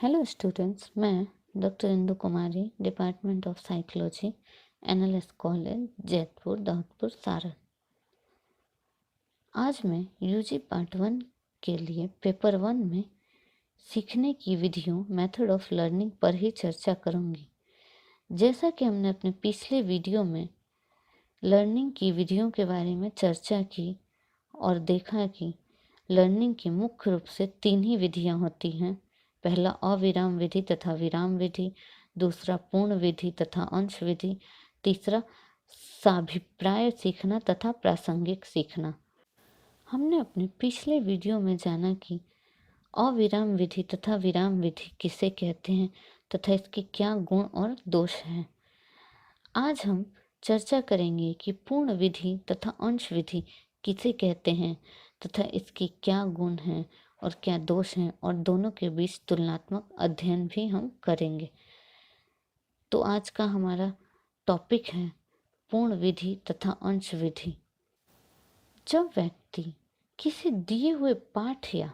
Hello students, मैं doctor Indu Kumari, department of psychology, NLS college, Jaitpur, Daudpur, Saran. आज मैं यूजी पार्ट 1 के लिए पेपर 1 में सीखने की विधियों मेथड ऑफ लर्निंग पर ही चर्चा करूंगी। जैसा कि हमने अपने पिछले वीडियो में लर्निंग की विधियों के बारे में चर्चा की और देखा कि लर्निंग की मुख्य रूप से 3 ही विधियां होती हैं। पहला अविराम विधि तथा विराम विधि, दूसरा पूर्ण विधि तथा अंश विधि, तीसरा साभिप्राय सीखना तथा प्रासंगिक सीखना। हमने अपने पिछले वीडियो में जाना कि अविराम विधि तथा विराम विधि किसे कहते हैं तथा इसके क्या गुण और दोष हैं। आज हम चर्चा करेंगे कि पूर्ण विधि तथा अंश विधि किसे कहते हैं तथा इसके क्या गुण हैं और क्या दोष हैं, और दोनों के बीच तुलनात्मक अध्ययन भी हम करेंगे। तो आज का हमारा टॉपिक है पूर्ण विधि तथा अंश विधि। जब व्यक्ति किसी दिए हुए पाठ या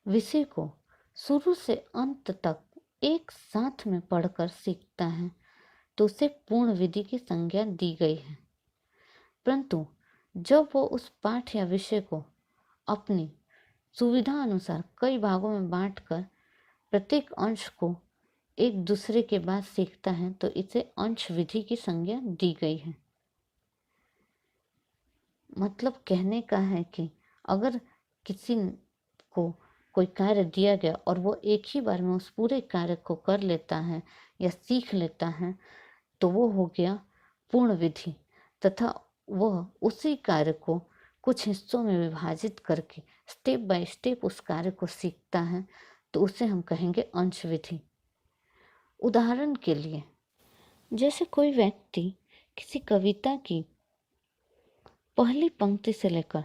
विषय को शुरू से अंत तक एक साथ में पढ़कर सीखता है तो उसे पूर्ण विधि की संज्ञा दी गई है। परंतु जब वो उस पाठ या विषय को अपनी सुविधा अनुसार कई भागों में बांटकर प्रत्येक अंश को एक दूसरे के बाद सीखता है तो इसे अंश विधि की संज्ञा दी गई है। मतलब कहने का है कि अगर किसी को कोई कार्य दिया गया और वो एक ही बार में उस पूरे कार्य को कर लेता है या सीख लेता है तो वो हो गया पूर्ण विधि, तथा वह उसी कार्य को कुछ हिस्सों में विभाजित करके स्टेप बाय स्टेप उस कार्य को सीखता है तो उसे हम कहेंगे अंश विधि। उदाहरण के लिए, जैसे कोई व्यक्ति किसी कविता की पहली पंक्ति से लेकर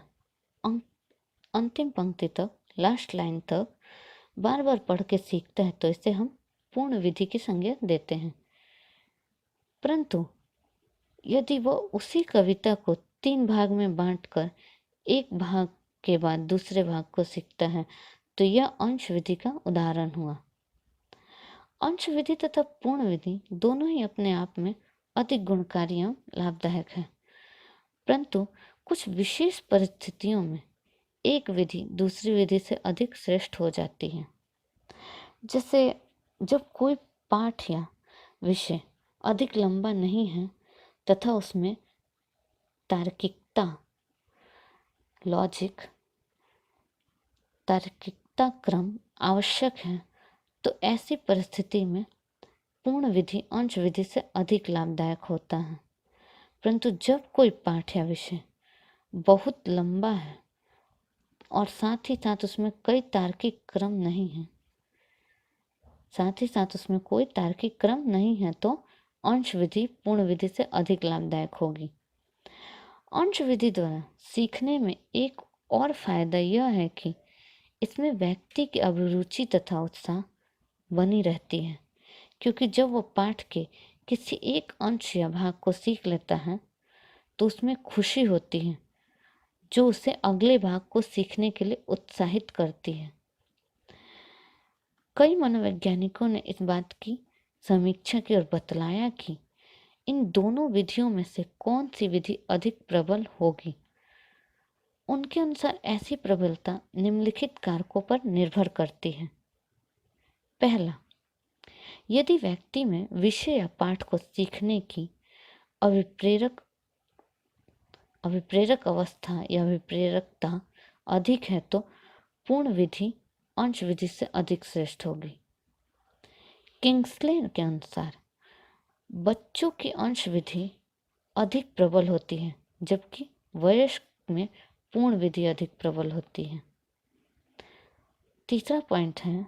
अंतिम पंक्ति तक, लास्ट लाइन तक बार बार पढ़ के सीखता है तो इसे हम पूर्ण विधि की संज्ञा देते हैं। परंतु यदि वह उसी कविता को 3 भाग में बांटकर एक भाग के बाद दूसरे भाग को सीखता है तो यह अंश विधि का उदाहरण हुआ। अंश विधि तथा पूर्ण विधि दोनों ही अपने आप में अधिक गुणकारी एवं लाभदायक है, परंतु कुछ विशेष परिस्थितियों में एक विधि दूसरी विधि से अधिक श्रेष्ठ हो जाती है। जैसे जब कोई पाठ या विषय अधिक लंबा नहीं है तथा उसमें तार्किकता क्रम आवश्यक है तो ऐसी परिस्थिति में पूर्ण विधि अंश विधि से अधिक लाभदायक होता है। परंतु जब कोई पाठ या विषय बहुत लंबा है और साथ ही साथ उसमें कोई तार्किक क्रम नहीं है तो अंश विधि पूर्ण विधि से अधिक लाभदायक होगी। अंश विधि द्वारा सीखने में एक और फायदा यह है कि इसमें व्यक्ति की अभिरुचि तथा उत्साह बनी रहती है, क्योंकि जब वह पाठ के किसी एक अंश या भाग को सीख लेता है तो उसमें खुशी होती है जो उसे अगले भाग को सीखने के लिए उत्साहित करती है। कई मनोवैज्ञानिकों ने इस बात की समीक्षा की और बतलाया कि इन दोनों विधियों में से कौन सी विधि अधिक प्रबल होगी। उनके अनुसार ऐसी प्रबलता निम्नलिखित कारकों पर निर्भर करती है। पहला, यदि व्यक्ति में विषय या पाठ को सीखने की अभिप्रेरक अवस्था या अभिप्रेरकता अधिक है तो पूर्ण विधि अंश विधि से अधिक श्रेष्ठ होगी। किंग्सले के अनुसार बच्चों की अंश विधि अधिक प्रबल होती है जबकि वयस्क में पूर्ण विधि अधिक प्रबल होती है। तीसरा पॉइंट है,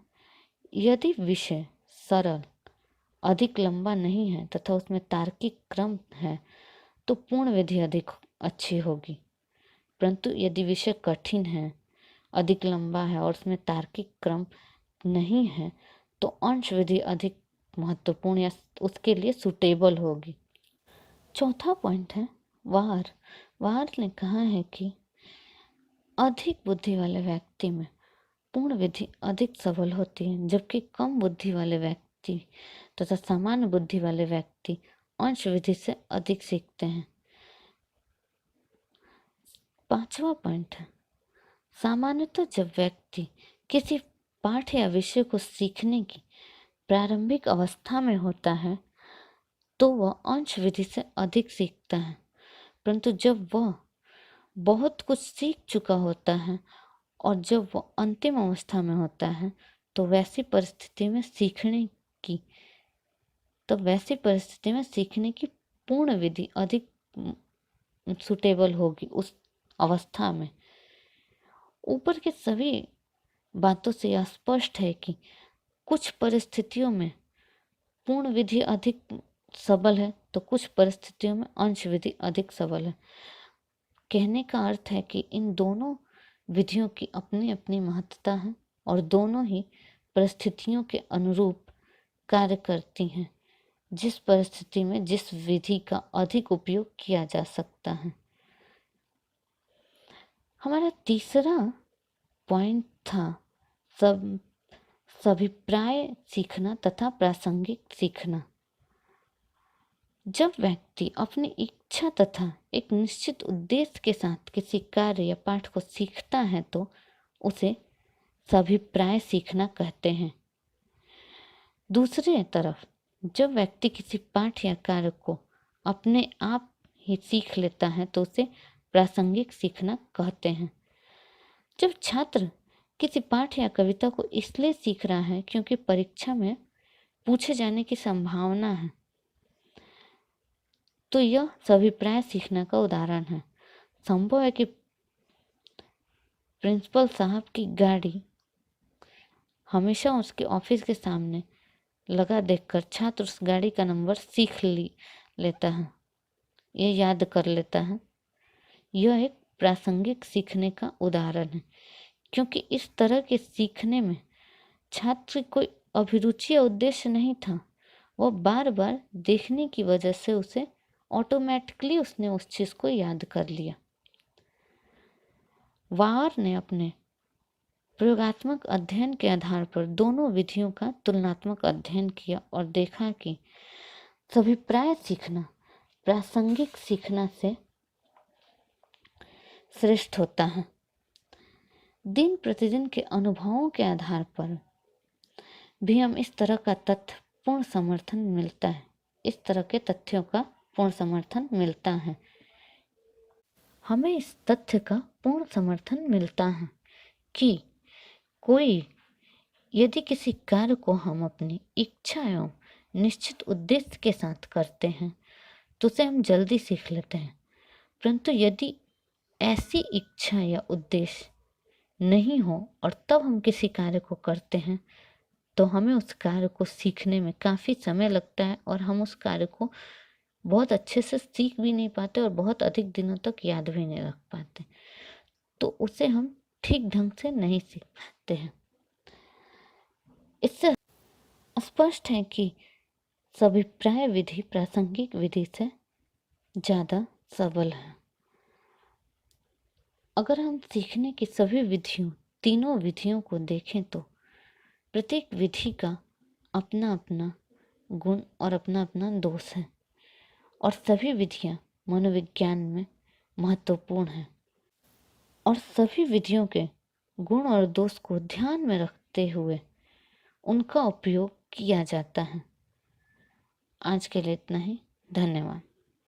यदि विषय सरल अधिक लंबा नहीं है तथा उसमें तार्किक क्रम है तो पूर्ण विधि अधिक अच्छी होगी। परंतु यदि विषय कठिन है, अधिक लंबा है और उसमें तार्किक क्रम नहीं है तो अंश विधि अधिक महत्वपूर्ण या उसके लिए सुटेबल होगी। चौथा पॉइंट है वार ने कहा है कि अधिक बुद्धि वाले व्यक्ति में पूर्ण विधि अधिक सबल होती है, जबकि कम बुद्धि वाले व्यक्ति तथा सामान्य बुद्धि वाले व्यक्ति अंश विधि से अधिक सीखते हैं। 5वां पॉइंट है, सामान्यतः जब व्यक्ति किसी पाठ या विषय को सीखने की प्रारंभिक अवस्था में होता है तो वह अंश विधि से अधिक सीखता है, परंतु जब वह बहुत कुछ सीख चुका होता है और जब वह अंतिम अवस्था में होता है तो वैसी परिस्थिति में सीखने की पूर्ण विधि अधिक सुटेबल होगी उस अवस्था में। ऊपर के सभी बातों से यह स्पष्ट है कि कुछ परिस्थितियों में पूर्ण विधि अधिक सबल है तो कुछ परिस्थितियों में अंश विधि अधिक सबल है। कहने का अर्थ है कि इन दोनों विधियों की अपनी अपनी महत्ता है और दोनों ही परिस्थितियों के अनुरूप कार्य करती हैं, जिस परिस्थिति में जिस विधि का अधिक उपयोग किया जा सकता है। हमारा तीसरा पॉइंट था सभिप्राय सीखना तथा प्रासंगिक सीखना। जब व्यक्ति अपनी इच्छा तथा एक निश्चित उद्देश्य के साथ किसी कार्य या पाठ को सीखता है तो उसे सभिप्राय सीखना कहते हैं। दूसरी तरफ जब व्यक्ति किसी पाठ या कार्य को अपने आप ही सीख लेता है तो उसे प्रासंगिक सीखना कहते हैं। जब छात्र किसी पाठ या कविता को इसलिए सीख रहा है क्योंकि परीक्षा में पूछे जाने की संभावना है तो यह सभिप्राय सीखने का उदाहरण है। संभव है कि प्रिंसिपल साहब की गाड़ी हमेशा उसके ऑफिस के सामने लगा देखकर छात्र उस गाड़ी का नंबर लेता है, ये याद कर लेता है। यह एक प्रासंगिक सीखने का उदाहरण है, क्योंकि इस तरह के सीखने में छात्र कोई अभिरुचि या उद्देश्य नहीं था। वह बार बार देखने की वजह से उसे ऑटोमेटिकली उसने उस चीज़ को याद कर लिया। वार ने अपने प्रयोगात्मक अध्ययन के आधार पर दोनों विधियों का तुलनात्मक अध्ययन किया और देखा कि सभिप्राय सीखना प्रासंगिक सीखना से श्रेष्ठ होता है। दिन प्रतिदिन के अनुभवों के आधार पर भी हम इस तरह का तथ्यों का पूर्ण समर्थन मिलता है। हमें इस तथ्य का पूर्ण समर्थन मिलता है कि यदि किसी कार्य को हम अपनी इच्छा एवं निश्चित उद्देश्य के साथ करते हैं तो उसे हम जल्दी सीख लेते हैं, परंतु यदि ऐसी इच्छा या उद्देश्य नहीं हो और तब हम किसी कार्य को करते हैं तो हमें उस कार्य को सीखने में काफ़ी समय लगता है और हम उस कार्य को बहुत अच्छे से सीख भी नहीं पाते और बहुत अधिक दिनों तक याद भी नहीं रख पाते, तो उसे हम ठीक ढंग से नहीं सीख पाते हैं। इससे स्पष्ट है कि सभिप्राय विधि प्रासंगिक विधि से ज़्यादा सबल है। अगर हम सीखने की तीनों विधियों को देखें तो प्रत्येक विधि का अपना अपना गुण और अपना अपना दोष है और सभी विधियां मनोविज्ञान में महत्वपूर्ण हैं और सभी विधियों के गुण और दोष को ध्यान में रखते हुए उनका उपयोग किया जाता है। आज के लिए इतना ही। धन्यवाद।